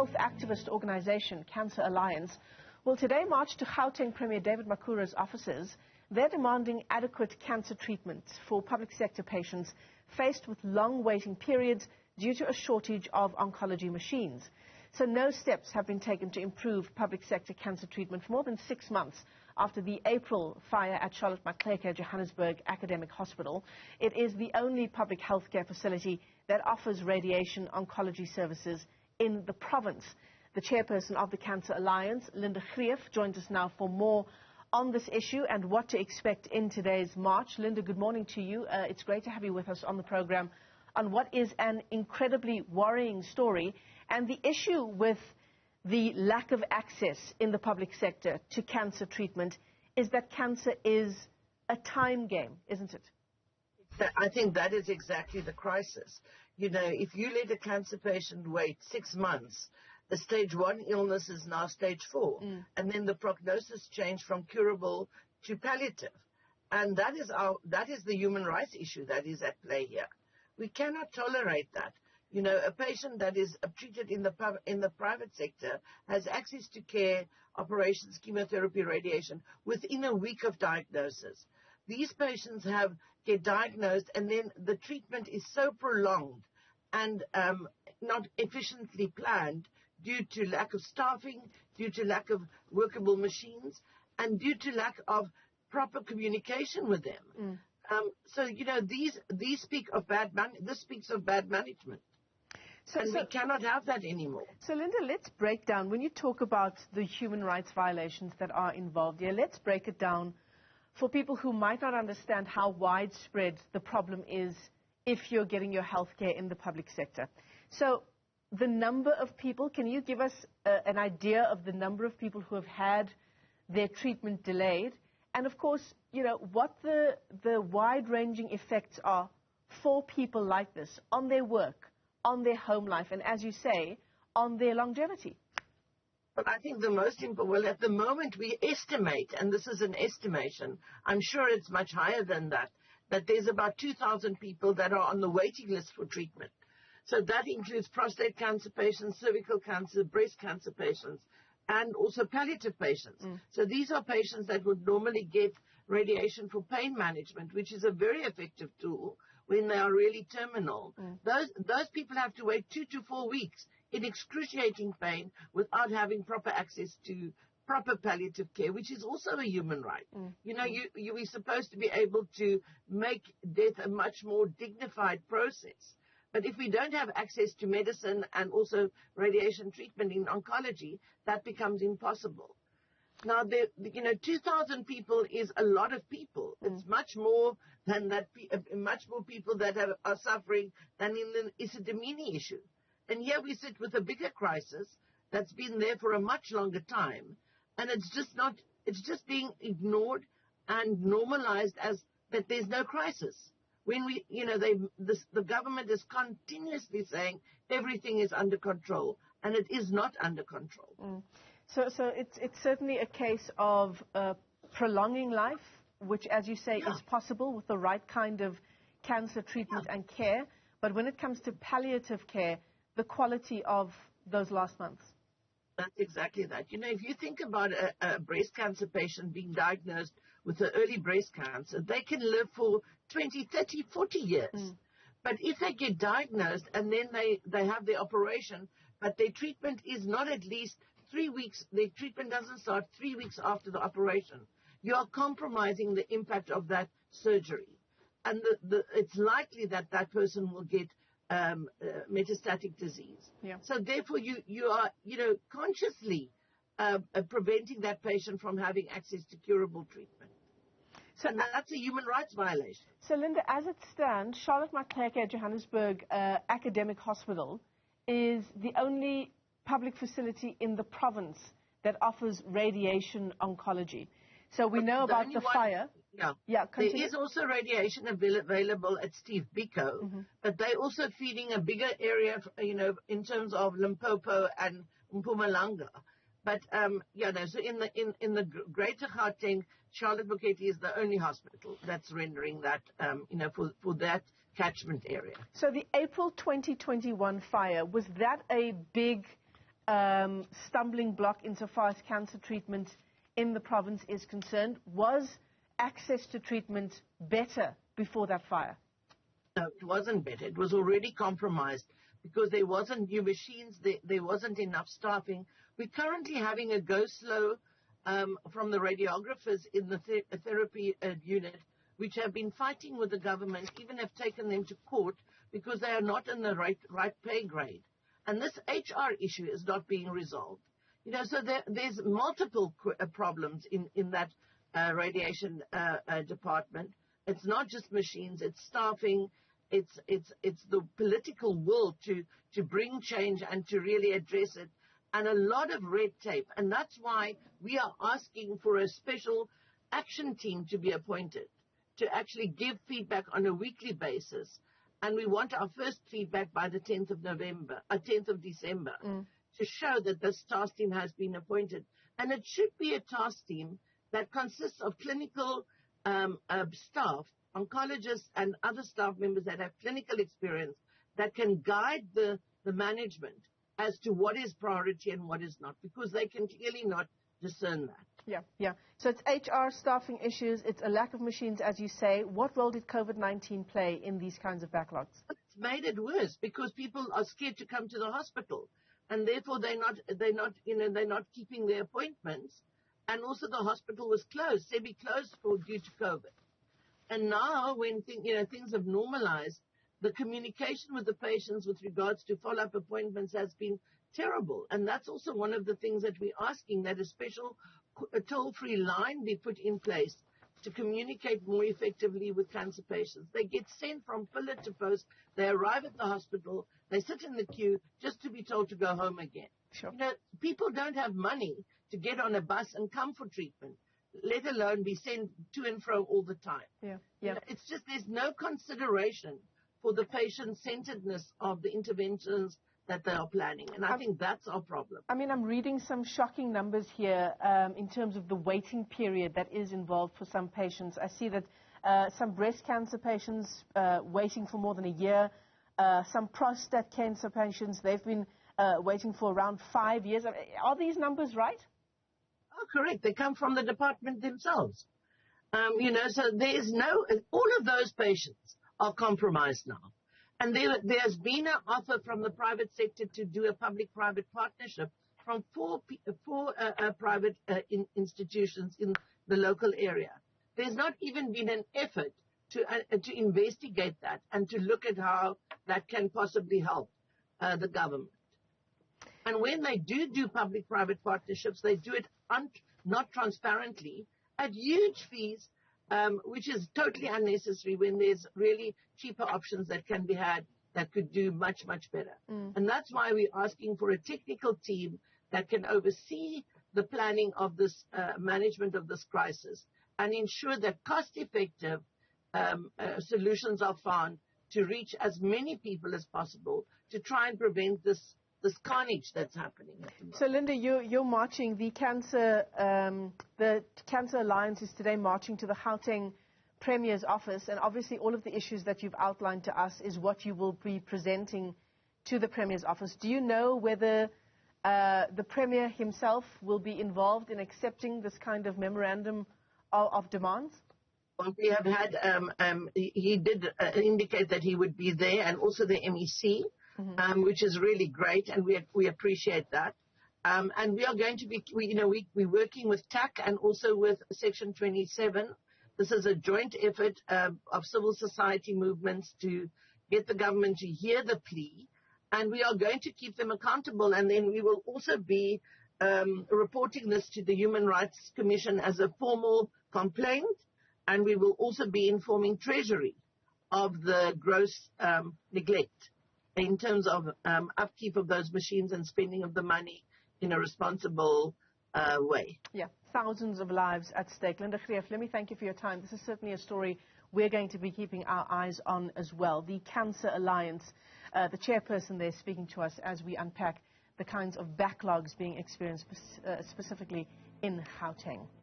health activist organisation, Cancer Alliance, will today march to Gauteng Premier David Makhura's offices. They're demanding adequate cancer treatment for public sector patients faced with long waiting periods due to a shortage of oncology machines. So no steps have been taken to improve public sector cancer treatment for more than 6 months after the April fire at Maxeke, Johannesburg Academic Hospital. It is the only public healthcare facility that offers radiation oncology services in the province. The chairperson of the Cancer Alliance, Greeff, joins us now for more on this issue and what to expect in today's march. Linda, good morning to you. It's great to have you with us on the program on what is an incredibly worrying story and the issue with the lack of access in the public sector to cancer treatment is that cancer is a time game, isn't it? I think that is exactly the crisis. You know, if you let a cancer patient wait 6 months, the stage 1 illness is now stage 4. And then the prognosis changed from curable to palliative. And that is the human rights issue that is at play here. We cannot tolerate that. You know, a patient that is treated in the private sector has access to care, operations, chemotherapy, radiation within a week of diagnosis. These patients get diagnosed and then the treatment is so prolonged and not efficiently planned due to lack of staffing, due to lack of workable machines, and due to lack of proper communication with them. So, you know, these speak of this speaks of bad management. And we cannot have that anymore. So, Linda, let's break down, when you talk about the human rights violations that are involved here, let's break it down for people who might not understand how widespread the problem is if you're getting your health care in the public sector. So, the number of people, can you give us an idea of the number of people who have had their treatment delayed? And, of course, you know, what the wide-ranging effects are for people like this on their work, on their home life, and, as you say, on their longevity. But I think the most important, well, at the moment we estimate, and this is an estimation, I'm sure it's much higher than that there's about 2,000 people that are on the waiting list for treatment. So that includes prostate cancer patients, cervical cancer, breast cancer patients, and also palliative patients. So these are patients that would normally get radiation for pain management, which is a very effective tool when they are really terminal. Those people have to wait 2 to 4 weeks in excruciating pain without having proper access to proper palliative care, which is also a human right. You know, we're supposed to be able to make death a much more dignified process. But if we don't have access to medicine and also radiation treatment in oncology, that becomes impossible. Now, 2,000 people is a lot of people. It's much more than that, much more people that are suffering than in the Isidamini issue. And here we sit with a bigger crisis that's been there for a much longer time. And it's just being ignored and normalized as that there's no crisis. When the government is continuously saying everything is under control, and it is not under control. So it's certainly a case of prolonging life, which, as you say, is possible with the right kind of cancer treatment and care. But when it comes to palliative care, the quality of those last months. That's exactly that. You know, if you think about a breast cancer patient being diagnosed with an early breast cancer, they can live for 20, 30, 40 years. But if they get diagnosed and then they have the operation, but their treatment is not at least 3 weeks, their treatment doesn't start 3 weeks after the operation, you are compromising the impact of that surgery. And it's likely that person will get metastatic disease. So therefore you are, consciously preventing that patient from having access to curable treatment. So that's a human rights violation. So, Linda, as it stands, Maxeke, Johannesburg Academic Hospital is the only public facility in the province that offers radiation oncology. So we know about the fire. There is also radiation available at Steve Biko, but they're also feeding a bigger area, in terms of Limpopo and Mpumalanga. But so in the Greater Gauteng, Charlotte Buketi is the only hospital that's rendering that, for that catchment area. So the April 2021 fire, was that a big stumbling block insofar as cancer treatment in the province is concerned? Was access to treatment better before that fire? No, it wasn't better. It was already compromised because there wasn't new machines, there wasn't enough staffing. We're currently having a go-slow from the radiographers in the therapy unit, which have been fighting with the government, even have taken them to court because they are not in the right pay grade. And this HR issue is not being resolved. So there's multiple problems in that radiation department. It's not just machines, it's staffing, it's the political will to bring change and to really address it, and a lot of red tape. And that's why we are asking for a special action team to be appointed to actually give feedback on a weekly basis. And we want our first feedback by the 10th of December, to show that this task team has been appointed. And it should be a task team that consists of clinical staff, oncologists and other staff members that have clinical experience that can guide the management as to what is priority and what is not, because they can clearly not discern that. Yeah. So it's HR staffing issues, it's a lack of machines, as you say. What role did COVID-19 play in these kinds of backlogs? It's made it worse because people are scared to come to the hospital, and therefore they're not keeping their appointments. And also the hospital was closed, semi-closed due to COVID. And now when things have normalized, the communication with the patients with regards to follow-up appointments has been terrible. And that's also one of the things that we're asking, that a special toll-free line be put in place to communicate more effectively with cancer patients. They get sent from pillar to post. They arrive at the hospital. They sit in the queue just to be told to go home again. Sure. People don't have money to get on a bus and come for treatment, let alone be sent to and fro all the time. Yeah. It's just there's no consideration for the patient-centeredness of the interventions that they are planning. And I think that's our problem. I mean, I'm reading some shocking numbers here in terms of the waiting period that is involved for some patients. I see that some breast cancer patients waiting for more than a year, some prostate cancer patients, they've been waiting for around 5 years. Are these numbers right? Oh, correct. They come from the department themselves. So there's all of those patients are compromised now. And there's been an offer from the private sector to do a public-private partnership from four private institutions in the local area. There's not even been an effort to investigate that and to look at how that can possibly help the government. And when they do public-private partnerships, they do it not transparently at huge fees, which is totally unnecessary when there's really cheaper options that can be had that could do much, much better. And that's why we're asking for a technical team that can oversee the planning of this management of this crisis and ensure that cost-effective solutions are found to reach as many people as possible to try and prevent this carnage that's happening. So, Linda, you're marching. The Cancer Alliance is today marching to the Gauteng Premier's office, and obviously all of the issues that you've outlined to us is what you will be presenting to the Premier's office. Do you know whether the Premier himself will be involved in accepting this kind of memorandum of demands? Well, we have had, he did indicate that he would be there, and also the MEC. Which is really great, and we appreciate that. And we are going to be, we're working with TAC and also with Section 27. This is a joint effort of civil society movements to get the government to hear the plea, and we are going to keep them accountable. And then we will also be reporting this to the Human Rights Commission as a formal complaint, and we will also be informing Treasury of the gross neglect in terms of upkeep of those machines and spending of the money in a responsible way. Yeah, thousands of lives at stake. Linda Greeff, let me thank you for your time. This is certainly a story we're going to be keeping our eyes on as well. The Cancer Alliance, the chairperson there speaking to us as we unpack the kinds of backlogs being experienced specifically in Gauteng.